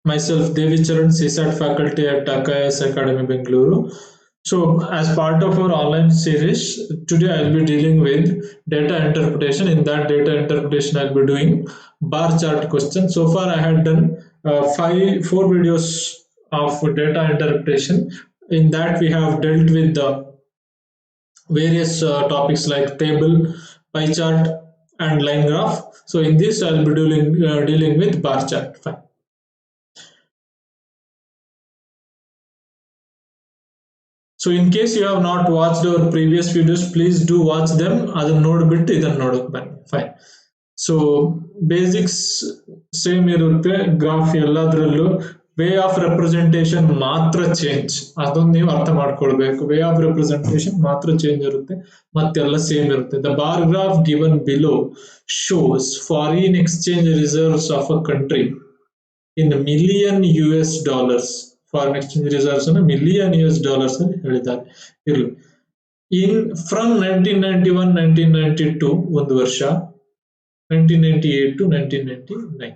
Myself, Devi Charan, CSAT faculty at IIS Academy, Bengaluru. So, as part of our online series, today I'll be dealing with data interpretation. In that data interpretation, I'll be doing bar chart question. So far, I had done four videos of data interpretation. In that, we have dealt with the various topics like table, pie chart, and line graph. So, in this, I'll be dealing with bar chart. Fine. So in case you have not watched our previous videos, please do watch them. ಅದನ್ನ ನೋಡ್ಬಿಟ್ಟು ಇದನ್ನ ನೋಡಕ್ ಬನ್ನಿ. Fine. So basics same ಇರುತ್ತೆ, graph ಎಲ್ಲದರಲ್ಲೂ way of representation ಮಾತ್ರ change, ಅದೊಂದು ನೀವು ಅರ್ಥ ಮಾಡ್ಕೊಳ್ಬೇಕು. ವೇ ಆಫ್ ರೆಪ್ರೆಸೆಂಟೇಷನ್ ಮಾತ್ರ ಚೇಂಜ್ ಇರುತ್ತೆ, ಮತ್ತೆಲ್ಲ ಸೇಮ್ ಇರುತ್ತೆ. The bar graph given below shows foreign exchange reserves of a country in million US dollars. Foreign exchange reserves ಅನ್ನು ಮಿಲಿಯನ್ US dollars ಅಲ್ಲಿ ಹೇಳಿದ್ದಾರೆ. ಇರಲಿ. ಇನ್ ಫ್ರಮ್ 1991-1992 ಒಂದು ವರ್ಷ, 1998 to 1999.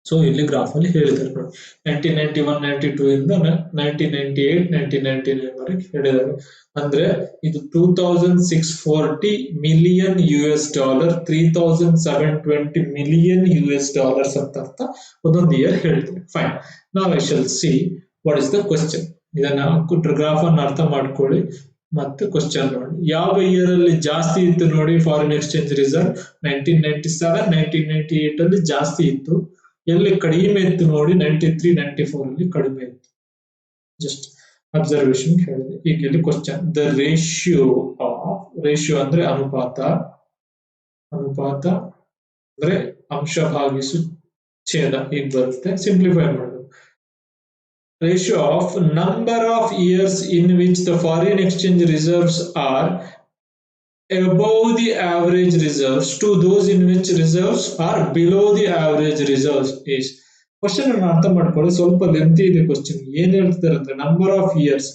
ಸೊ ಇಲ್ಲಿ ಗ್ರಾಫ್ ಅಲ್ಲಿ ಹೇಳಿದ್ದಾರೆ ನೋಡಿ, 1991-92 ಇಂದ 1998-1999 ವರೆಗೆ ಹೇಳಿದ್ದಾರೆ. ಅಂದ್ರೆ ಇದು 2640 million US dollar, 3720 million US dollars ಅಂತ ಅರ್ಥ. ಒಂದೊಂದು ಇಯರ್ ಹೇಳ್ತಾರೆ. ಫೈನ್. ನಾವ್ I shall see what is the question. ಇದನ್ನ ಗ್ರಾಫ್ ಅನ್ನು ಅರ್ಥ ಮಾಡ್ಕೊಳ್ಳಿ ಮತ್ತೆ ಕ್ವಶನ್ ನೋಡಿ. ಯಾವ ಇಯರ್ ಅಲ್ಲಿ ಜಾಸ್ತಿ ಇತ್ತು ನೋಡಿ ಫಾರಿನ್ ಎಕ್ಸ್ಚೇಂಜ್ ರಿಸರ್ವ್? 1997-1998 ಅಲ್ಲಿ ಜಾಸ್ತಿ ಇತ್ತು. ಎಲ್ಲಿ ಕಡಿಮೆ ಇತ್ತು ನೋಡಿ? 93-94 ಅಲ್ಲಿ ಕಡಿಮೆ ಇತ್ತು. ಜಸ್ಟ್ ಅಬ್ಸರ್ವೇಷನ್ ಹೇಳಿದೆ. ಈಗ ಇಲ್ಲಿ ಕ್ವಶನ್, ದ ರೇಷಿಯೋ ಅಂದ್ರೆ ಅನುಪಾತ ಅಂದ್ರೆ ಅಂಶ ಭಾಗಿಸು ಛೇದ, ಈಗ ಬರುತ್ತೆ. ಸಿಂಪ್ಲಿಫೈ ಮಾಡೋದು. Ratio of number of years in which the foreign exchange reserves are above the average reserves to those in which reserves are below the average reserves is. Question ಅನ್ನು ಅರ್ಥ ಮಾಡ್ಕೊಳ್ಳಿ, ಸ್ವಲ್ಪ ಲೆಂತಿ ಇದೆ ಕ್ವಶನ್. ಏನ್ ಹೇಳ್ತಾರೆ ಅಂದ್ರೆ, number of years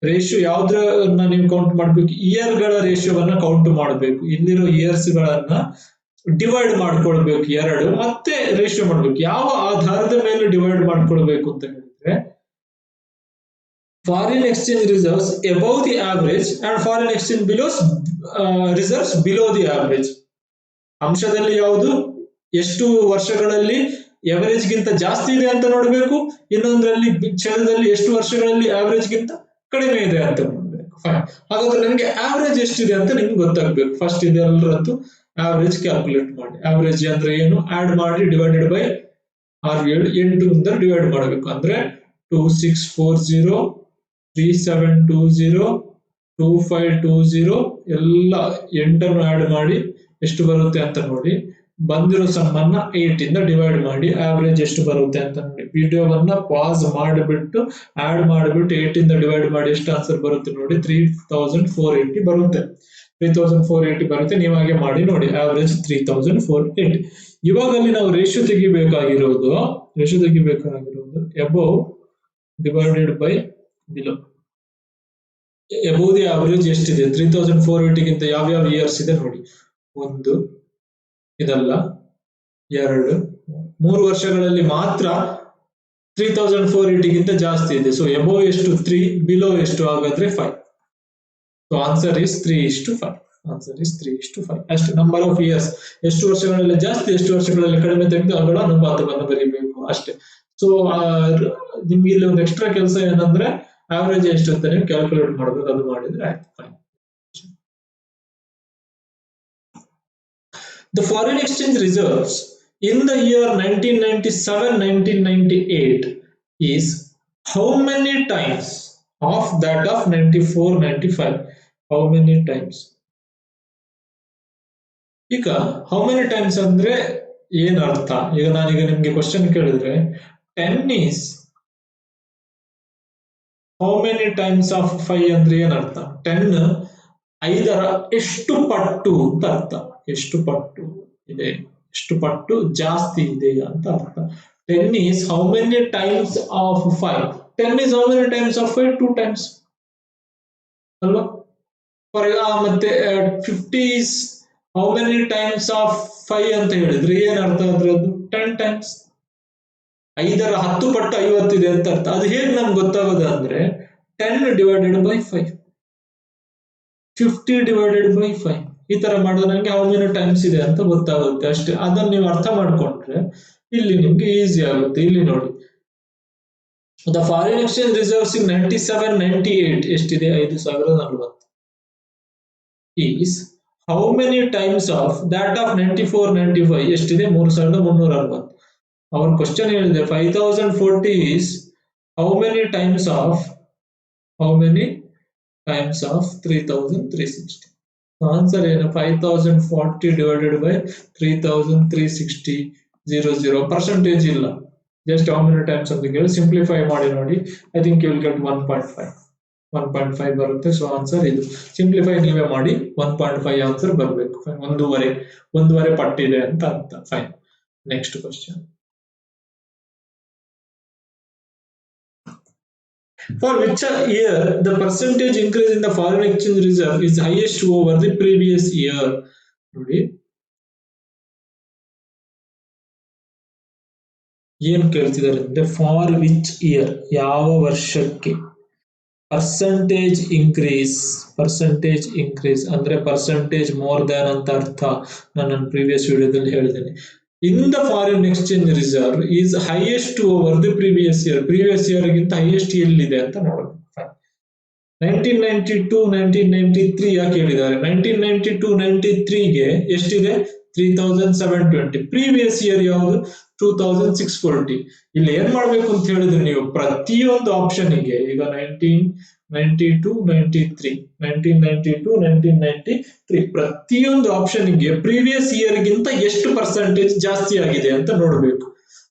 ratio ಯಾವ್ದ್ರನ್ನ ನೀವು count ಮಾಡ್ಬೇಕು? ಇಯರ್ ಗಳ ರೇಷಿಯೋವನ್ನ ಕೌಂಟ್ ಮಾಡಬೇಕು. ಇಲ್ಲಿರೋ ಇಯರ್ಸ್ ಗಳನ್ನ ಡಿವೈಡ್ ಮಾಡ್ಕೊಳ್ಬೇಕು ಎರಡು, ಮತ್ತೆ ರೇಷಿಯೋ ಮಾಡ್ಬೇಕು. ಯಾವ ಆಧಾರದ ಮೇಲೆ ಡಿವೈಡ್ ಮಾಡ್ಕೊಳ್ಬೇಕು ಅಂತ ಹೇಳಿದ್ರೆ, foreign exchange reserves above the average and foreign exchange reserves below the average. ಅಂಶದಲ್ಲಿ ಯಾವುದು ಎಷ್ಟು ವರ್ಷಗಳಲ್ಲಿ ಎವರೇಜ್ ಗಿಂತ ಜಾಸ್ತಿ ಇದೆ ಅಂತ ನೋಡ್ಬೇಕು, ಇನ್ನೊಂದರಲ್ಲಿ ಛೇದದಲ್ಲಿ ಎಷ್ಟು ವರ್ಷಗಳಲ್ಲಿ ಆವರೇಜ್ ಗಿಂತ ಕಡಿಮೆ ಇದೆ ಅಂತ ನೋಡ್ಬೇಕು. ಫೈನ್. ಹಾಗಾದ್ರೆ ನನಗೆ ಆವರೇಜ್ ಎಷ್ಟಿದೆ ಅಂತ ನಿಮ್ಗೆ ಗೊತ್ತಾಗ್ಬೇಕು. ಫಸ್ಟ್ ಇದೆಲ್ಲರದ್ದು ಆವರೇಜ್ ಕ್ಯಾಲ್ಕುಲೇಟ್ ಮಾಡಿ. ಆವರೇಜ್ ಅಂದ್ರೆ ಏನು? ಆಡ್ ಮಾಡಿ ಡಿವೈಡೆಡ್ ಬೈ 8 ಡಿವೈಡ್ ಮಾಡಬೇಕು. ಅಂದ್ರೆ 2640, 3720, 2520 ಎಲ್ಲ 8 ಆಡ್ ಮಾಡಿ ಎಷ್ಟು ಬರುತ್ತೆ ಅಂತ ನೋಡಿ. ಬಂದಿರೋ ಸಮ್ಮನ್ನ 8 ಇಂದ ಡಿವೈಡ್ ಮಾಡಿ ಆವರೇಜ್ ಎಷ್ಟು ಬರುತ್ತೆ ಅಂತ ನೋಡಿ. ವಿಡಿಯೋವನ್ನ ಪಾಸ್ ಮಾಡಿಬಿಟ್ಟು ಆಡ್ ಮಾಡಿಬಿಟ್ಟು 8 ಇಂದ ಡಿವೈಡ್ ಮಾಡಿ ಎಷ್ಟು ಆನ್ಸರ್ ಬರುತ್ತೆ ನೋಡಿ. 3480 ಬರುತ್ತೆ. 3480 ಬರುತ್ತೆ. ನೀವು ಹಾಗೆ ಮಾಡಿ ನೋಡಿ. ಆವರೇಜ್ 3480. ಇವಾಗ ಅಲ್ಲಿ ನಾವು ರೇಷಿಯೋ ತೆಗಿಬೇಕಾಗಿರೋದು above divided by below. Above the average ಎಷ್ಟಿದೆ? 3480 ಗಿಂತ ಯಾವ್ಯಾವ ಇಯರ್ಸ್ ಇದೆ ನೋಡಿ. 1, ಇದಲ್ಲ 2, 3 ವರ್ಷಗಳಲ್ಲಿ ಮಾತ್ರ 3480 ಗಿಂತ ಜಾಸ್ತಿ ಇದೆ. ಸೊ ಅಬೋವ್ ಎಷ್ಟು? 3, ಬಿಲೋ ಎಷ್ಟು? ಹಾಗಾದ್ರೆ 5. So answer is 3:5. Answer is 3:5. ಅಷ್ಟು. ನಂಬರ್ ಆಫ್ ಇಯರ್ಸ್, ಎಷ್ಟು ವರ್ಷಗಳಲ್ಲಿ ಜಾಸ್ತಿ ಎಷ್ಟು ವರ್ಷಗಳಲ್ಲಿ ಕಡಿಮೆ ತೆಗೆದು ಅವುಗಳ ಅನುಪಾತವನ್ನು ಬರೀಬೇಕು ಅಷ್ಟೇ. ಸೊ ನಿಮ್ಗೆ ಇಲ್ಲಿ ಒಂದು ಎಕ್ಸ್ಟ್ರಾ ಕೆಲಸ ಏನಂದ್ರೆ, ಆವರೇಜ್ ಎಷ್ಟು ಅಂತ ನೀವು ಕ್ಯಾಲ್ಕುಲೇಟ್ ಮಾಡಬೇಕು. ಅದು ಮಾಡಿದ್ರೆ ಆಯ್ತು. Fine. The foreign exchange reserves in the year 1997-1998 is how many times of that of 94-95? How many times? ಈಗ how many times ಅಂದ್ರೆ ಏನ್ ಅರ್ಥ? ಈಗ ನಾನೀಗ ನಿಮ್ಗೆ ಕ್ವಶನ್ ಕೇಳಿದ್ರೆ 10 is how many times of 5 ಅಂದ್ರೆ ಏನ್ ಅರ್ಥ? 10 5ರ ಎಷ್ಟು ಪಟ್ಟು ಅಂತ ಅರ್ಥ. ಎಷ್ಟು ಪಟ್ಟು ಇದೆ, ಎಷ್ಟು ಪಟ್ಟು ಜಾಸ್ತಿ ಇದೆ ಅಂತ ಅರ್ಥ. 10 is how many times of 5? 10 is how many times of 5? 2 times ಅಲ್ವಾ? ಮತ್ತೆ 50 is how many times of 5 ಅಂತ ಹೇಳಿದ್ರೆ ಏನ್ ಅರ್ಥ ಅದ್ರದ್ದು? 10 times. 5ರ 10 ಪಟ್ಟು 50 ಇದೆ ಅಂತ ಅರ್ಥ. ಅದು ಹೇಗೆ ನಮ್ಗೆ ಗೊತ್ತಾಗೋದು ಅಂದ್ರೆ 10 ಡಿವೈಡೆಡ್ ಬೈ 5, 50 ಡಿವೈಡೆಡ್ ಬೈ 5 ಈ ತರ ಮಾಡಿದ್ರೆ ನಂಗೆ ಹೌ ಮೆನಿ ಟೈಮ್ಸ್ ಇದೆ ಅಂತ ಗೊತ್ತಾಗುತ್ತೆ ಅಷ್ಟೇ. ಅದನ್ನ ನೀವು ಅರ್ಥ ಮಾಡ್ಕೊಂಡ್ರೆ ಇಲ್ಲಿ ನಿಮ್ಗೆ ಈಸಿ ಆಗುತ್ತೆ. ಇಲ್ಲಿ ನೋಡಿ, the foreign exchange reserves in 97-98 ಎಷ್ಟಿದೆ? 5040 is how many times of that of 94-95 ಎಷ್ಟಿದೆ? 3360. ಅವ್ರ ಕ್ವಶನ್ ಹೇಳಿದೆ 5040 is how many times of 3360. Answer ಏನು? 5040 ಡಿವೈಡೆಡ್ ಬೈ 3360 00. ಪರ್ಸೆಂಟೇಜ್ ಇಲ್ಲ, ಜಸ್ಟ್ ಹೌ ಮೆನಿ ಟೈಮ್ಸ್ ಅಂತ ಕೇಳಿ ಸಿಂಪ್ಲಿಫೈ ಮಾಡಿ ನೋಡಿ. I think you will get 1.5 ಬರುತ್ತೆ. ಸೊ ಆನ್ಸರ್ ಇದು. ಸಿಂಪ್ಲಿಫೈ ನೀವೇ ಮಾಡಿ, 1.5 ಆನ್ಸರ್ ಬರಬೇಕು. ಒಂದೂವರೆ ಪಟ್ಟಿದೆ ಅಂತ ಅರ್ಥ. Fine. Next question. For which year the percentage increase in the foreign exchange reserve is highest over the previous year? ನೋಡಿ, ಏನ್ ಕೇಳ್ತಿದ್ದಾರೆ ಅಂದ್ರೆ ಫಾರ್ ವಿಚ್ ಇಯರ್, ಯಾವ ವರ್ಷಕ್ಕೆ ಪರ್ಸೆಂಟೇಜ್ ಇನ್ಕ್ರೀಸ್ ಅಂದ್ರೆ ಪರ್ಸೆಂಟೇಜ್ ಮೋರ್ ದ್ಯಾನ್ ಅಂತ ಅರ್ಥ. ನಾನು ನನ್ನ ಪ್ರೀವಿಯಸ್ ವಿಡಿಯೋದಲ್ಲಿ ಹೇಳಿದ್ದೇನೆ. In the foreign exchange reserve is highest over the previous year ಗಿಂತ ಹೈಯೆಸ್ಟ್ ಎಲ್ಲಿದೆ ಅಂತ ನೋಡಬೇಕು. 1992-1993 ಯಾಕೆ ಹೇಳಿದ್ದಾರೆ? 1992-93ಗೆ ಎಷ್ಟಿದೆ? 3720. ಪ್ರೀವಿಯಸ್ ಇಯರ್ ಯಾವುದು? 2640. ಇಲ್ಲಿ ಏನ್ ಮಾಡ್ಬೇಕು ಅಂತ ಹೇಳಿದ್ರೆ, ನೀವು ಪ್ರತಿಯೊಂದು ಆಪ್ಷನ್ಗೆ ಈಗ 1992-93 ಪ್ರತಿಯೊಂದು ಆಪ್ಷನ್ಗೆ ಪ್ರೀವಿಯಸ್ ಇಯರ್ ಗಿಂತ ಎಷ್ಟು ಪರ್ಸೆಂಟೇಜ್ ಜಾಸ್ತಿ ಆಗಿದೆ ಅಂತ ನೋಡ್ಬೇಕು.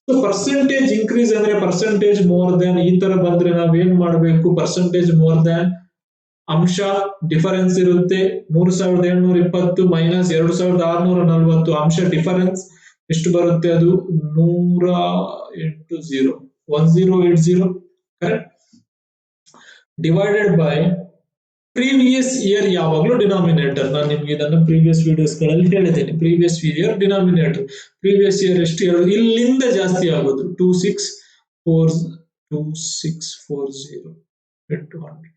ಸೊ ಪರ್ಸೆಂಟೇಜ್ ಇನ್ಕ್ರೀಸ್ ಅಂದ್ರೆ ಪರ್ಸೆಂಟೇಜ್ ಮೋರ್ ದ್ಯಾನ್ ಈ ತರ ಬಂದ್ರೆ ನಾವೇನ್ ಮಾಡ್ಬೇಕು? ಪರ್ಸೆಂಟೇಜ್ ಮೋರ್ ದ್ಯಾನ್ ಅಂಶ ಡಿಫರೆನ್ಸ್ ಇರುತ್ತೆ. 3720 ಮೈನಸ್ 2640 ಅಂಶ ಡಿಫರೆನ್ಸ್ ಎಷ್ಟು ಬರುತ್ತೆ? ಅದು 1080 correct. Divided by previous year, ಯಾವಾಗಲೂ ಡಿನಾಮಿನೇಟರ್. ನಾನು ನಿಮ್ಗೆ ಇದನ್ನ ಪ್ರೀವಿಯಸ್ ವಿಡಿಯೋಸ್ ಗಳಲ್ಲಿ ಹೇಳಿದ್ದೇನೆ. Previous year denominator. Previous year ಎಷ್ಟು ಹೇಳೋದು? ಇಲ್ಲಿಂದ ಜಾಸ್ತಿ ಆಗೋದು 2640 into 100.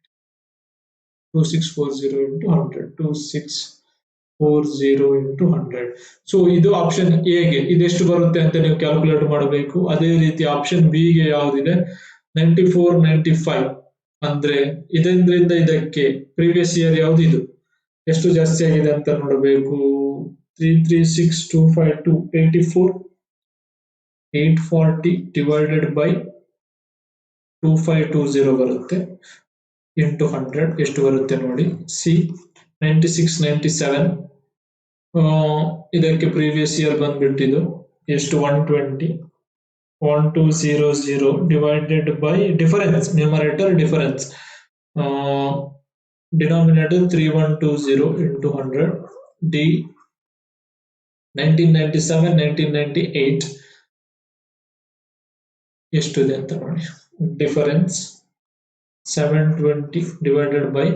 2640 into 100. 2640 into 100. ಸೊ ಇದು ಆಪ್ಷನ್ ಎ ಗೆ ಇದೆಷ್ಟು ಬರುತ್ತೆ ಅಂತ ನೀವು ಕ್ಯಾಲ್ಕುಲೇಟ್ ಮಾಡಬೇಕು. ಅದೇ ರೀತಿ ಆಪ್ಷನ್ ಬಿ ಗೆ ಯಾವ್ದಿದೆ? 9495 ಅಂದ್ರೆ ಇದರಿಂದ ಇದಕ್ಕೆ ಪ್ರೀವಿಯಸ್ ಇಯರ್ ಯಾವ್ದು? ಇದು ಎಷ್ಟು ಜಾಸ್ತಿ ಆಗಿದೆ ಅಂತ ನೋಡಬೇಕು. 336252 840 ಡಿವೈಡೆಡ್ ಬೈ 2520 ಬರುತ್ತೆ ಇಂಟು 100 ಎಷ್ಟು ಬರುತ್ತೆ ನೋಡಿ. ಸಿ 9697 ಇದಕ್ಕೆ ಪ್ರೀವಿಯಸ್ ಇಯರ್ ಬಂದ್ಬಿಟ್ಟಿದ್ದು ಎಷ್ಟು? 1200 divided by difference, numerator difference, denominator 3120 into 100. D 1997 1998 ಎಷ್ಟಿದೆ ಅಂತ ನೋಡಿ. Difference 720 divided by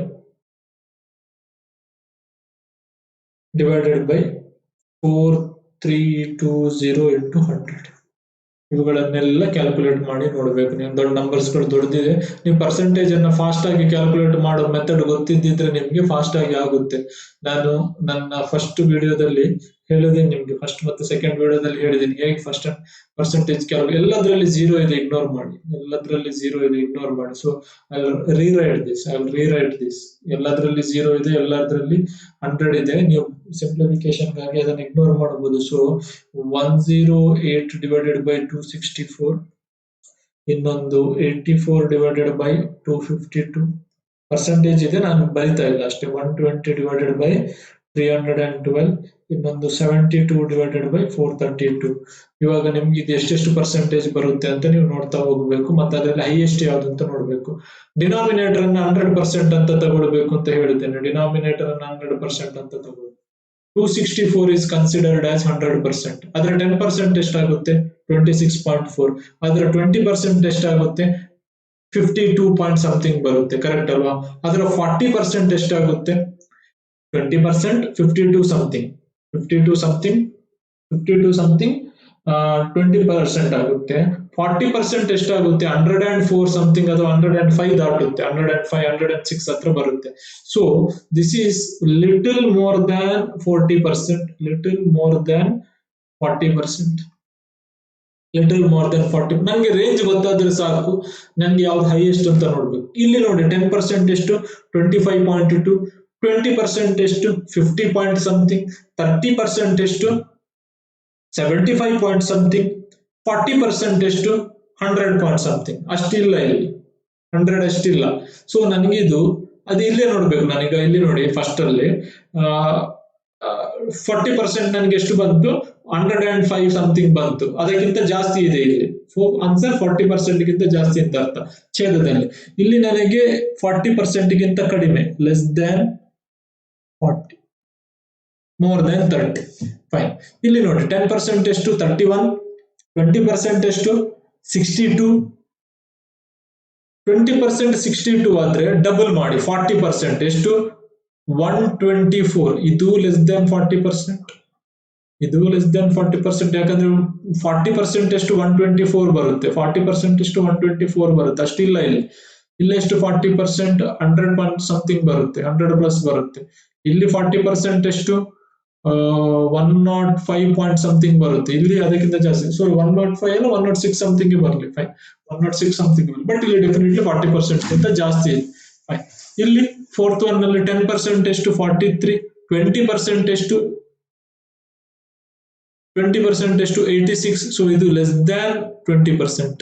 4320 into 100. ಇವುಗಳನ್ನೆಲ್ಲ ಕ್ಯಾಲ್ಕುಲೇಟ್ ಮಾಡಿ ನೋಡ್ಬೇಕು. ನೀವು ದೊಡ್ಡ ನಂಬರ್ಸ್ ಗಳು ದೊಡ್ಡದಿದೆ, ನೀವು ಪರ್ಸೆಂಟೇಜ್ ಅನ್ನ ಫಾಸ್ಟ್ ಆಗಿ ಕ್ಯಾಲ್ಕುಲೇಟ್ ಮಾಡೋ ಮೆಥಡ್ ಗೊತ್ತಿದ್ದಿದ್ರೆ ನಿಮ್ಗೆ ಫಾಸ್ಟ್ ಆಗಿ ಆಗುತ್ತೆ. ನಾನು ನನ್ನ ಫಸ್ಟ್ ವಿಡಿಯೋದಲ್ಲಿ ಹೇಳಿದೆ ನಿಮ್ಗೆ, ಫಸ್ಟ್ ಮತ್ತೆ ಸೆಕೆಂಡ್ ವಿಡಿಯೋದಲ್ಲಿ ಹೇಳಿದ್ದೀನಿ ಹೇಗೆ ಫಸ್ಟ್ ಪರ್ಸೆಂಟೇಜ್ ಕ್ಯಾಲ್ಕುಲೇಟ್. ಎಲ್ಲದರಲ್ಲಿ 0 ಇದೆ, ಇಗ್ನೋರ್ ಮಾಡಿ. So I will rewrite this. ಎಲ್ಲದರಲ್ಲಿ 0 ಇದೆ, ಎಲ್ಲದರಲ್ಲಿ 100 ಇದೆ. ನೀವು ಸಿಂಪ್ಲಿಫಿಕೇಶನ್ ಗಾಗಿ ಅದನ್ನ ಇಗ್ನೋರ್ ಮಾಡಬಹುದು. ಸೊ 108 ಡಿವೈಡೆಡ್ ಬೈ 264, ಇನ್ನೊಂದು 84 ಡಿವೈಡೆಡ್ ಬೈ 252 ಪರ್ಸೆಂಟೇಜ್ ಇದೆ, ನಾನು ಬರಿತಾ ಇಲ್ಲ ಅಷ್ಟೇ. 120 ಡಿವೈಡೆಡ್ ಬೈ 312, ಇನ್ನೊಂದು 72 ಡಿವೈಡೆಡ್ ಬೈ 432. ಇವಾಗ ನಿಮ್ಗೆ ಇದು ಎಷ್ಟೆಷ್ಟು ಪರ್ಸೆಂಟೇಜ್ ಬರುತ್ತೆ ಅಂತ ನೀವು ನೋಡ್ತಾ ಹೋಗ್ಬೇಕು. ಮತ್ತೆ ಅದರಲ್ಲಿ ಹೈಯೆಸ್ಟ್ ಯಾವ್ದು ಅಂತ ನೋಡ್ಬೇಕು. ಡಿನಾಮಿನೇಟರ್ ಅನ್ನ 100% ಅಂತ ತಗೊಳ್ಬೇಕು ಅಂತ ಹೇಳಿದ್ದೇನೆ. ಡಿನಾಮಿನೇಟರ್ ಅನ್ನ 100% ಅಂತ ತಗೊಳ್ಳಿ. 264 is considered as 100%. ಅದರ 10% ಎಷ್ಟಾಗುತ್ತೆ? 26.4. ಅದರ 20% ಎಷ್ಟಾಗುತ್ತೆ? 52 ಪಾಯಿಂಟ್ ಸಮಥಿಂಗ್ ಬರುತ್ತೆ, ಕರೆಕ್ಟ್ ಅಲ್ವಾ? ಅದರ 40% ಎಷ್ಟಾಗುತ್ತೆ? 20% 52 ಸಮಥಿಂಗ್ 20% ಆಗುತ್ತೆ. 40% ಎಷ್ಟಾಗುತ್ತೆ? 104 ಸಮಥಿಂಗ್ ಅಥವಾ 105 ದಾಟುತ್ತೆ. 105 106 ಹತ್ರ ಬರುತ್ತೆ. So this is little more than 40%, little more than 40%, little more than 40. ನನಗೆ ರೇಂಜ್ ಗೊತ್ತಾದ್ರೆ ಸಾಕು, ನನಗೆ ಯಾವ್ದು ಹೈಯೆಸ್ಟ್ ಅಂತ ನೋಡ್ಬೇಕು. ಇಲ್ಲಿ ನೋಡಿ 10% ಎಷ್ಟು? 25.2. 20% ಎಷ್ಟು? 50 ಪಾಯಿಂಟ್ ಸಮಥಿಂಗ್. 30% ಎಷ್ಟು? 75 ಪಾಯಿಂಟ್ ಸಮಥಿಂಗ್. 40% ಎಷ್ಟು? 100 ಪಾಯಿಂಟ್ ಸಮಥಿಂಗ್. ಅಷ್ಟಿಲ್ಲ ಇಲ್ಲಿ, 100 ಅಷ್ಟಿಲ್ಲ. ಸೊ ನನಗಿದು ಅದು ಇಲ್ಲೇ ನೋಡ್ಬೇಕು. ನಾನೀಗ ಇಲ್ಲಿ ನೋಡಿ ಫಸ್ಟ್ ಅಲ್ಲಿ 40% ನನಗೆ ಎಷ್ಟು ಬಂತು? 105 ಸಮಥಿಂಗ್ ಬಂತು. ಅದಕ್ಕಿಂತ ಜಾಸ್ತಿ ಇದೆ ಇಲ್ಲಿ. ಆನ್ಸರ್ 40% ಗಿಂತ ಜಾಸ್ತಿ ಅಂತ ಅರ್ಥ ಛೇದದಲ್ಲಿ. ಇಲ್ಲಿ ನನಗೆ 40% ಗಿಂತ ಕಡಿಮೆ, less than 40, more than 30. Fine. ಇಲ್ಲಿ ನೋಡಿ 10% ಎಷ್ಟು? 31. 20% ಎಷ್ಟು? 62. 20% 62 ಆದ್ರೆ ಡಬಲ್ ಮಾಡಿ 40% ಎಷ್ಟು? 124. ಇದು ಲೆಸ್ ದ್ಯಾನ್ 40%, ಇದು ಲೆಸ್ ದ್ಯಾನ್ 40%. ಯಾಕಂದ್ರೆ 40% ಎಷ್ಟು? 124 ಬರುತ್ತೆ. 40% ಎಷ್ಟು? 124 ಬರುತ್ತೆ. ಅಷ್ಟಿಲ್ಲ ಇಲ್ಲಿ. ಇಲ್ಲ ಎಷ್ಟು? 40% 100 ಪಾಯಿಂಟ್ ಸಮಥಿಂಗ್ ಬರುತ್ತೆ, 100 ಪ್ಲಸ್ ಬರುತ್ತೆ. ಇಲ್ಲಿ 40% ಎಷ್ಟು? 105 ಪಾಯಿಂಟ್ ಸಮಥಿಂಗ್ ಬರುತ್ತೆ. ಇಲ್ಲಿ ಅದಕ್ಕಿಂತ ಜಾಸ್ತಿ. ಸೊ 105 ಅಲ್ಲ 106 ಸಮಥಿಂಗ್ ಬರಲಿ. ಫೈನ್, 106 ಸಮಥಿಂಗ್ ಬರಲಿ. ಬಟ್ ಇಲ್ಲಿ ಡೆಫಿನೆಟ್ಲಿ 40% ಗಿಂತ ಜಾಸ್ತಿ ಇದೆ. ಫೈನ್. ಇಲ್ಲಿ ಫೋರ್ತ್ ಒನ್ ನಲ್ಲಿ 10% ಎಷ್ಟು? 43. 20% ಎಷ್ಟು? 20% ಎಷ್ಟು? 86. ಸೊ ಇದು ಲೆಸ್ ದ್ಯಾನ್ 20%,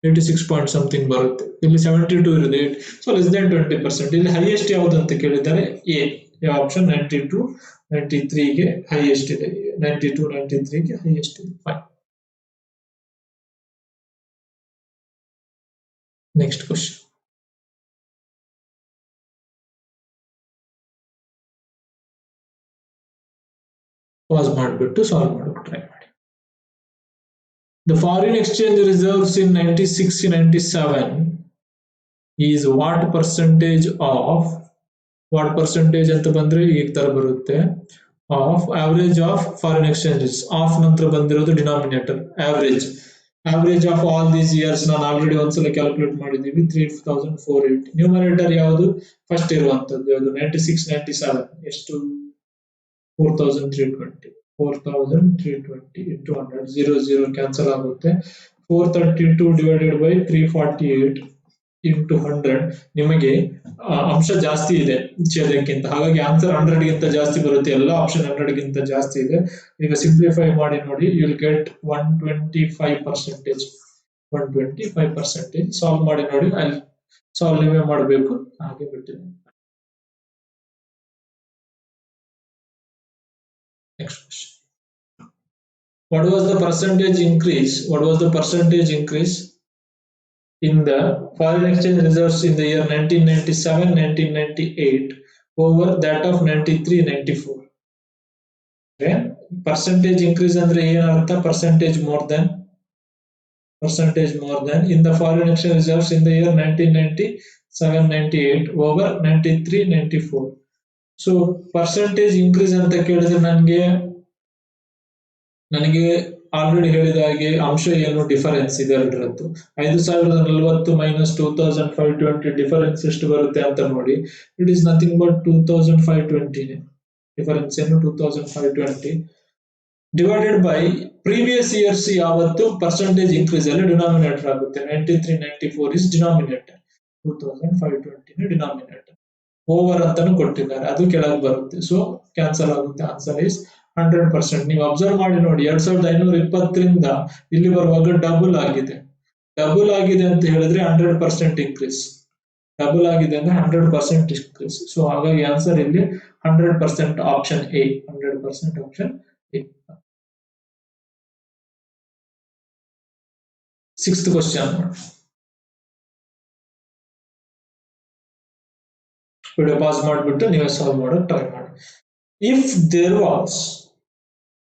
86 ಪಾಯಿಂಟ್ ಸಮಥಿಂಗ್ ಬರುತ್ತೆ. ಇಲ್ಲಿ 72 ಇರುತ್ತೆ. So less than 20%. ಇಲ್ಲಿ ಹೈಯೆಸ್ಟ್ ಯಾವುದು ಅಂತ ಕೇಳಿದ್ದಾರೆ? ಎ. ಆಪ್ಷನ್ 92 93 ಗೆ ಹೈಯೆಸ್ಟ್ ಇದೆ. 92 93 ಗೆ ಹೈಯೆಸ್ಟ್ ಇದೆ. ಫೈನ್. Next question. ಪಾಸ್ ಮಾಡಿಬಿಟ್ಟು ಸಾಲ್ವ್ ಮಾಡೋಕೆ ಟ್ರೈ ಮಾಡಿ. The foreign exchange reserves in 96-97 is what percentage of, what percentage ಅಂತ ಬಂದ್ರೆ ಈ ತರ ಬರುತ್ತೆ, of average of foreign exchanges. Of ನಂತರ ಬಂದಿರೋದು denominator, average of all these years. ನಾನು ಆಲ್ರೆಡಿ ಒಂದ್ಸಲ ಕ್ಯಾಲ್ಕುಲೇಟ್ ಮಾಡಿದ್ದೀವಿ. 3480. ನ್ಯೂಮರೇಟರ್ ಯಾವುದು? ಫಸ್ಟ್ ಇರುವಂತದ್ದು ಯಾವುದು? 96-97 ಎಷ್ಟು? 4320. 4320 into 100. 0 ಕ್ಯಾನ್ಸಲ್ ಆಗುತ್ತೆ. 432 divided by 348 into 100. ನಿಮಗೆ ಅಂಶ ಜಾಸ್ತಿ ಇದೆ ಛೇದಕ್ಕಿಂತ, ಹಾಗಾಗಿ ಆನ್ಸರ್ 100 ಗಿಂತ ಜಾಸ್ತಿ ಬರುತ್ತೆ. ಎಲ್ಲ ಆಪ್ಷನ್ 100 ಗಿಂತ ಜಾಸ್ತಿ ಇದೆ. ಈಗ ಸಿಂಪ್ಲಿಫೈ ಮಾಡಿ ನೋಡಿ, ಯು ವಿಲ್ ಗೆಟ್ 125%. 125%. ಸಾಲ್ವ್ ಮಾಡಿ ನೋಡಿ. ಅಲ್ಲಿ ಸಾಲ್ವ್ ನೀವೇ ಮಾಡಬೇಕು, ಹಾಗೆ ಬಿಟ್ಟಿದೆ. Next question. What was the percentage increase? What was the percentage increase in the foreign exchange reserves in the year 1997-1998 over that of 93-94? Okay. Percentage increase ಅಂದ್ರೆ ಏನರ್ಥ? Percentage more than in the foreign exchange reserves in the year 1997-98 over 93-94. So percentage increase ಅಂತ ಕೇಳಿದ್ರೆ ನನಗೆ already ಹೇಳಿದ ಹಾಗೆ ಅಂಶ ಏನು? Difference ಇದೆ ಎರಡರದ್ದು. 5040 ಮೈನಸ್ 2520 ಡಿಫರೆನ್ಸ್ ಎಷ್ಟು ಬರುತ್ತೆ ಅಂತ ನೋಡಿ. It is nothing but 2520. Difference ಏನು? 2520 ಡಿವೈಡೆಡ್ ಬೈ ಪ್ರೀವಿಯಸ್ ಇಯರ್ಸ್ ಯಾವತ್ತು ಪರ್ಸೆಂಟೇಜ್ ಇನ್ಕ್ರೀಸ್ ಅಲ್ಲಿ ಡಿನಾಮಿನೇಟರ್ ಆಗುತ್ತೆ. 93-94 ಇಸ್ ಡಿನಾಮಿನೇಟರ್, 2520 ಡಿನಾಮಿನೇಟರ್. ಓವರ್ ಅಂತಾನು ಕೊಟ್ಟಿದ್ದಾರೆ, ಅದು ಕೆಳಗೆ ಬರುತ್ತೆ. ಸೊ ಕ್ಯಾನ್ಸಲ್ ಆಗುತ್ತೆ. Answer is 100%. ನೀವು ಅಬ್ಸರ್ವ್ ಮಾಡಿ ನೋಡಿ, 2520ರಿಂದ ಇಲ್ಲಿ ಬರುವಾಗ ಡಬಲ್ ಆಗಿದೆ. ಡಬಲ್ ಆಗಿದೆ ಅಂತ ಹೇಳಿದ್ರೆ 100% ಇನ್ಕ್ರೀಸ್. ಡಬಲ್ ಆಗಿದೆ ಅಂದ್ರೆ 100% ಇನ್ಕ್ರೀಸ್. ಸೊ ಹಾಗಾಗಿ ಆನ್ಸರ್ ಇಲ್ಲಿ 100% option A. 100% option A. Sixth question. Video pause ಮಾಡಿಬಿಟ್ಟು ನೀವೇ ಸಾಲ್ವ್ ಮಾಡೋಕೆ ಟ್ರೈ ಮಾಡಿ. If there was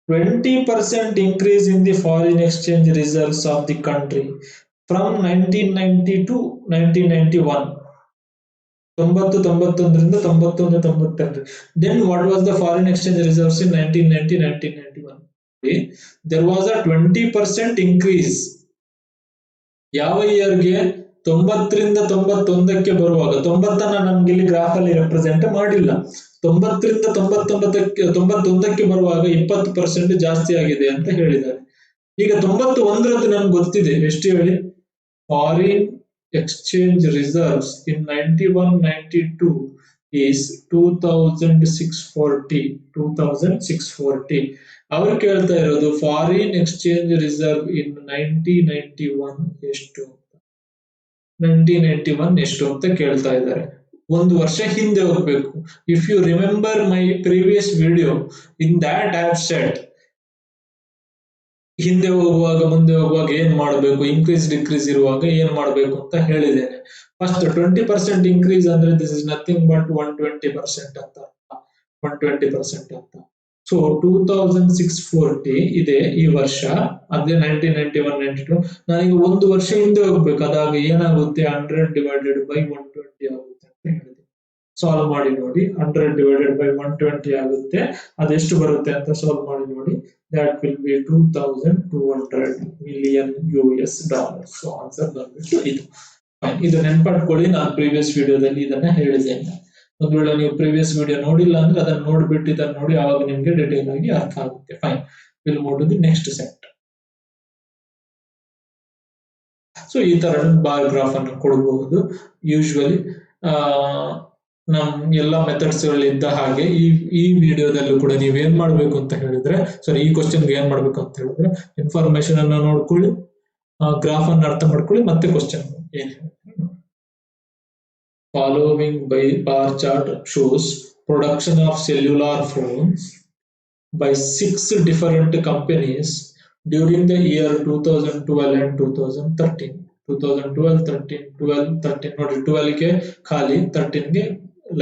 20% increase in the foreign exchange reserves of the country from 1990 to 1991, 90-91ರಿಂದ 91-92, then what was the foreign exchange reserves in 1990-1991? there was a 20% increase. ಯಾವ ಇಯರ್ಗೆ 90ರಿಂದ 91ಕ್ಕೆ ಬರುವಾಗ, 90ನ್ನ ನಮ್ಗೆ ಇಲ್ಲಿ graph ಅಲ್ಲಿ ರೆಪ್ರೆಸೆಂಟ್ ಮಾಡಿಲ್ಲ, 90ರಿಂದ 91ಕ್ಕೆ ಬರುವಾಗ 20% ಜಾಸ್ತಿ ಆಗಿದೆ ಅಂತ ಹೇಳಿದ್ದಾರೆ. ಈಗ 91ರದ್ದು ನಮ್ಗೆ ಗೊತ್ತಿದೆ, ಎಷ್ಟು ಹೇಳಿ? Foreign exchange reserves in 91-92 is 2640. ಅವರು ಕೇಳ್ತಾ ಇರೋದು ಫಾರಿನ್ ಎಕ್ಸ್ಚೇಂಜ್ ರಿಸರ್ವ್ ಇನ್ 1991 ಎಷ್ಟು, 1991 ಎಷ್ಟು ಅಂತ ಕೇಳ್ತಾ ಇದ್ದಾರೆ. ಒಂದು ವರ್ಷ ಹಿಂದೆ ಹೋಗ್ಬೇಕು. If you remember my previous video, in that I have said ಹಿಂದೆ ಹೋಗುವಾಗ ಮುಂದೆ ಹೋಗುವಾಗ ಏನ್ ಮಾಡಬೇಕು, ಇನ್ಕ್ರೀಸ್ ಡಿಕ್ರೀಸ್ ಇರುವಾಗ ಏನ್ ಮಾಡಬೇಕು ಅಂತ ಹೇಳಿದ್ದೇನೆ. ಫಸ್ಟ್ 20% ಇನ್ಕ್ರೀಸ್ ಅಂದ್ರೆ ದಿಸ್ ಇಸ್ ನಥಿಂಗ್ ಬಟ್ 120% ಅಂತ, 120% ಅಂತ. ಸೊ 2640 ಇದೆ ಈ ವರ್ಷ, ಅದೇ 1991-92. ನಾನೀಗ ಒಂದು ವರ್ಷ ಹಿಂದೆ ಹೋಗ್ಬೇಕು, ಅದಾಗ ಏನಾಗುತ್ತೆ, 100/120 ಆಗುತ್ತೆ ಅಂತ ಹೇಳಿದೆ. ಸಾಲ್ವ್ ಮಾಡಿ ನೋಡಿ, 100/120 ಆಗುತ್ತೆ. ಅದೆಷ್ಟು ಬರುತ್ತೆ ಅಂತ ಸಾಲ್ವ್ ಮಾಡಿ ನೋಡಿ. That will be $2,200 million US. So answer ಬಂದ್ಬಿಟ್ಟು ಇದು. ಇದು ನೆನ್ಪಟ್ಕೊಳ್ಳಿ, ನಾನು ಪ್ರೀವಿಯಸ್ ವಿಡಿಯೋದಲ್ಲಿ ಇದನ್ನ ಹೇಳಿದ್ದೇನೆ. ಒಂದ್ ವೇಳೆ ನೀವು ಪ್ರೀವಿಯಸ್ ವಿಡಿಯೋ ನೋಡಿಲ್ಲ ಅಂದ್ರೆ ಅದನ್ನ ನೋಡ್ಬಿಟ್ಟು ಇದನ್ನ ನೋಡಿ, ಆವಾಗ ನಿಮ್ಗೆ ಡಿಟೇಲ್ ಆಗಿ ಅರ್ಥ ಆಗುತ್ತೆ. Fine, will move to the next set. So ಈ ತರ ಬಾರ್ ಗ್ರಾಫ್ ಅನ್ನು ಕೊಡಬಹುದು. ಯೂಶುವಲಿ ನಮ್ ಎಲ್ಲಾ ಮೆಥಡ್ಸ್ ಇದ್ದ ಹಾಗೆ ಈ ವಿಡಿಯೋದಲ್ಲೂ ಕೂಡ ನೀವೇನ್ ಮಾಡ್ಬೇಕು ಅಂತ ಹೇಳಿದ್ರೆ, ಸಾರಿ, ಈ ಕ್ವಶನ್ಗೆ ಏನ್ ಮಾಡ್ಬೇಕು ಅಂತ ಹೇಳಿದ್ರೆ, ಇನ್ಫಾರ್ಮೇಶನ್ ಅನ್ನ ನೋಡ್ಕೊಳ್ಳಿ, ಗ್ರಾಫ್ ಅನ್ನ ಅರ್ಥ ಮಾಡ್ಕೊಳ್ಳಿ, ಮತ್ತೆ ಕ್ವಶನ್ ಏನ್ ಹೇಳ್ತಾರೆ. Following by bar chart shows production of cellular phones by 6 different companies during the year 2012 and 2013. 2012, 13, 12, 13 ನೋಡಿ, 12 ಗೆ ಖಾಲಿ, 13 ಗೆ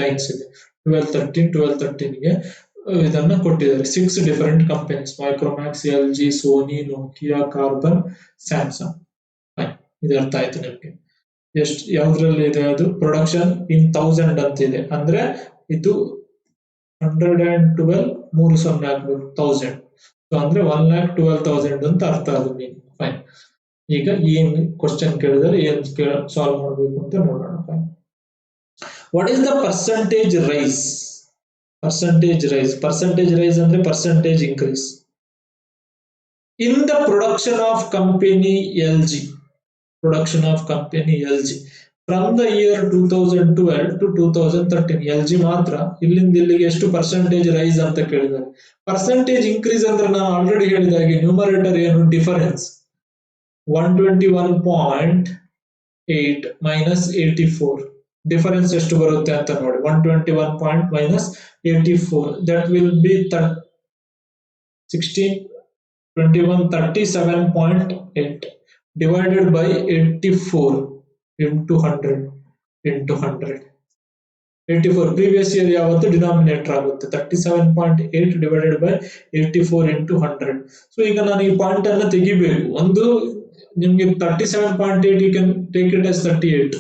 ಲೈನ್ಸ್ ಇದೆ. 12, 13, 12, 13 ಗೆ ಇದನ್ನ ಕೊಟ್ಟಿದ್ದಾರೆ. 6 different companies: Micromax, LG, Sony, Nokia, Karbonn, Samsung. ಇದು ಅರ್ಥ ಆಯ್ತು ನಿಮ್ಗೆ? ಎಷ್ಟು ಯಾವ್ದ್ರಲ್ಲಿ ಇದೆ ಅದು? ಪ್ರೊಡಕ್ಷನ್ ಇನ್ 1000 ಅಂತ ಇದೆ, ಅಂದ್ರೆ ಇದು 112 3 0 ಆಗ್ಬೇಕು 1000, ಅಂದ್ರೆ 1,12,000 ಅಂತ ಅರ್ಥ ಅದು ಮೀನಿಂಗ್. ಫೈನ್, ಈಗ ಏನ್ ಕ್ವಶನ್ ಕೇಳಿದ್ರೆ ಏನ್ ಸಾಲ್ವ್ ಮಾಡ್ಬೇಕು ಅಂತ ನೋಡೋಣ. Fine, what is the percentage rise? Percentage rise ಅಂದ್ರೆ percentage increase in the production of company LG. Production of company LG from the year 2012 to 2013. LG ಮಾತ್ರ ಇಲ್ಲಿಂದ ಇಲ್ಲಿಗೆ ಎಷ್ಟು ಪರ್ಸೆಂಟೇಜ್ ರೈಸ್ ಅಂತ ಕೇಳಿದ್ದಾರೆ. ಪರ್ಸೆಂಟೇಜ್ ಇನ್ಕ್ರೀಸ್ ಅಂದ್ರೆ ನಾನು ಆಲ್ರೆಡಿ ಹೇಳಿದಾಗೆ ನ್ಯೂಮರೇಟರ್ ಏನು, ಡಿಫರೆನ್ಸ್. 121.8 ಮೈನಸ್ 84, ಡಿಫರೆನ್ಸ್ ಎಷ್ಟು ಬರುತ್ತೆ ಅಂತ ನೋಡಿ. 121 minus 84, that will be 37.8 divided by 84 into 100 into 100. 84 previous year ಯಾವತ್ತು ಡಿನಾಮಿನೇಟರ್ ಆಗುತ್ತೆ. 37.8 divided by 84 into 100. ಸೊ ಈಗ ನಾನು ಈ ಪಾಯಿಂಟ್ ಅನ್ನ ತೆಗಿಬೇಕು. ಒಂದು ನಿಮ್ಗೆ 37.8, you can take it as 38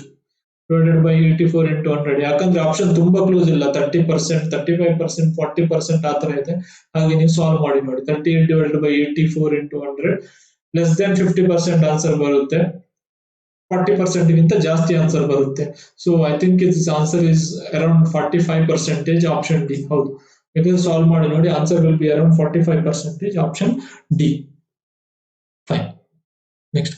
divided by 84 into 100. ಯಾಕಂದ್ರೆ ಆಪ್ಷನ್ ತುಂಬಾ ಕ್ಲೋಸ್ ಇಲ್ಲ, 30%, 35%, 40% ಆತರ ಇದೆ. ಹಾಗೆ ನೀವು ಸಾಲ್ವ್ ಮಾಡಿ ನೋಡಿ. 38 divided by 84 into 100 less than 50% answer ಬರುತ್ತೆ, 40% ಗಿಂತ ಜಾಸ್ತಿ ಆನ್ಸರ್ ಬರುತ್ತೆ. So I think it's answer is around 45%, option D. ಹೌದು, ಇದನ್ನು ಸಾಲ್ವ್ ಮಾಡಿ ನೋಡಿ, answer will be around 45%, option D. Fine, next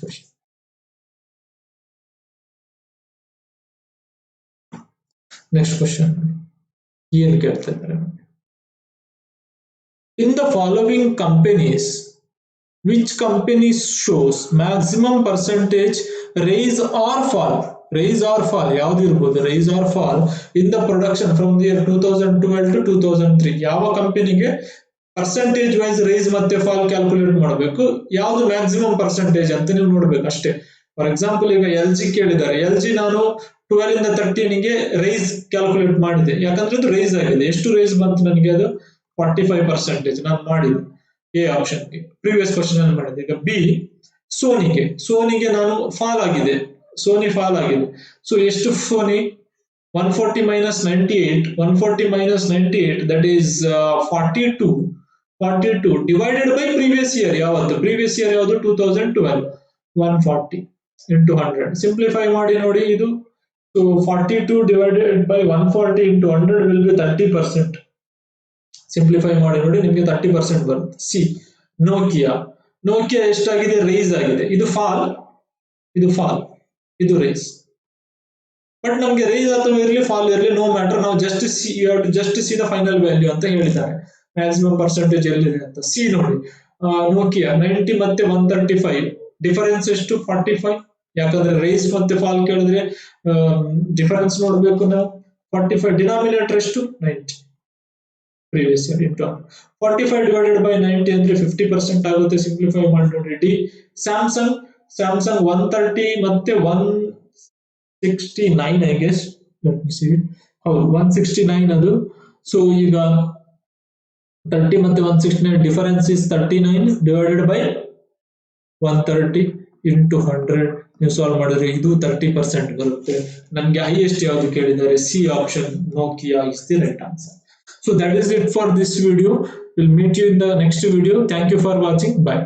question. ಏನ್ ಕೇಳ್ತಾ ಇದ್ದಾರೆ? In the following companies which company shows maximum percentage raise or fall? ಯಾವ್ದು ಇರ್ಬೋದು? Rise or fall in the production from the year 2012 to 2003. ಯಾವ ಕಂಪನಿಗೆ percentage wise rise ಮತ್ತೆ fall calculate ಮಾಡಬೇಕು, ಯಾವ್ದು ಮ್ಯಾಕ್ಸಿಮಮ್ ಪರ್ಸೆಂಟೇಜ್ ಅಂತ ನೀವು ನೋಡ್ಬೇಕು ಅಷ್ಟೇ. ಫಾರ್ ಎಕ್ಸಾಂಪಲ್, ಈಗ LG ಕೇಳಿದ್ದಾರೆ. LG ನಾನು 12 ಇಂದ 13 ಗೆ ರೈಸ್ ಕ್ಯಾಲ್ಕುಲೇಟ್ ಮಾಡಿದೆ, ಯಾಕಂದ್ರೆ ಅದು ರೈಸ್ ಆಗಿದೆ. ಎಷ್ಟು ರೈಸ್ ಬಂತು ನನಗೆ? ಅದು 45% ನಾನು ಮಾಡಿದೆ ಎ ಆಪ್ಷನ್ಗೆ, ಪ್ರೀವಿಯಸ್ ಕ್ವಶನ್ ಅಲ್ಲಿ ಮಾಡಿದೆ. ಈಗ ಬಿ, ಸೋನಿಗೆ ನಾನು ಫಾಲ್ ಆಗಿದೆ, ಸೋನಿ ಫಾಲ್ ಆಗಿದೆ. ಸೊ ಎಷ್ಟು Sony? 140 minus 98, 140 minus 98, that is 42. 42 divided by previous year ಯಾವತ್ತು previous year ಯಾವುದು 2012 140 into 100 simplify ಮಾಡಿ ನೋಡಿ ಇದು so 42 divided by 140 into 100 will be 30%. Simplify ಮಾಡಿ ನೋಡಿ ನಿಮಗೆ 30% ಬರುತ್ತೆ. ಸಿ ನೋಕಿಯಾ ಎಷ್ಟಾಗಿದೆ ರೈಸ್ ಆಗಿದೆ, ಇದು ಫಾಲ್ ಇದು ರೈಸ್. ಬಟ್ ನಮ್ಗೆ ರೈಸ್ ಅಥವಾ ಇರಲಿ ಫಾಲ್ ಇರಲಿ ನೋ ಮ್ಯಾಟರ್, ನಾವು just C the final value ಅಂತ ಹೇಳಿದ್ದಾರೆ, ಮ್ಯಾಕ್ಸಿಮಮ್ ಪರ್ಸೆಂಟೇಜ್ ಎಲ್ಲಿದೆ ಅಂತ. ಸಿ ನೋಡಿ ನೋಕಿಯಾ 90 ಮತ್ತೆ 135 ಡಿಫರೆನ್ಸ್ ಎಷ್ಟು 45, ಯಾಕಂದ್ರೆ ರೈಸ್ ಮತ್ತೆ ಫಾಲ್ ಕೇಳಿದ್ರೆ ಡಿಫರೆನ್ಸ್ ನೋಡ್ಬೇಕು ನಾವು. 45 ಡಿನಾಮಿನೇಟರ್ ಎಷ್ಟು 90 previous year into 45 divided by 90 ಅಂದ್ರೆ 50% ಆಗುತ್ತೆ. ಸಿಂಪ್ಲಿಫೈ ಮಾಡಿ ನೋಡಿ. ಡಿ ಸ್ಯಾಮ್ಸಂಗ್ 130 ಮತ್ತೆ 169 I guess, let me C it. ಹೌದು 169 ಅದು. ಸೊ ಈಗ 30 ಮತ್ತೆ 169 difference is 39 divided by 130 into 100 ನೀವು ಸಾಲ್ವ್ ಮಾಡಿದ್ರೆ ಇದು 30% ಬರುತ್ತೆ. ನಮ್ಗೆ ಹೈಯೆಸ್ಟ್ ಯಾವುದು ಕೇಳಿದ್ದಾರೆ, C option Nokia is the right answer. So that is it for this video. We'll meet you in the next video. Thank you for watching. Bye.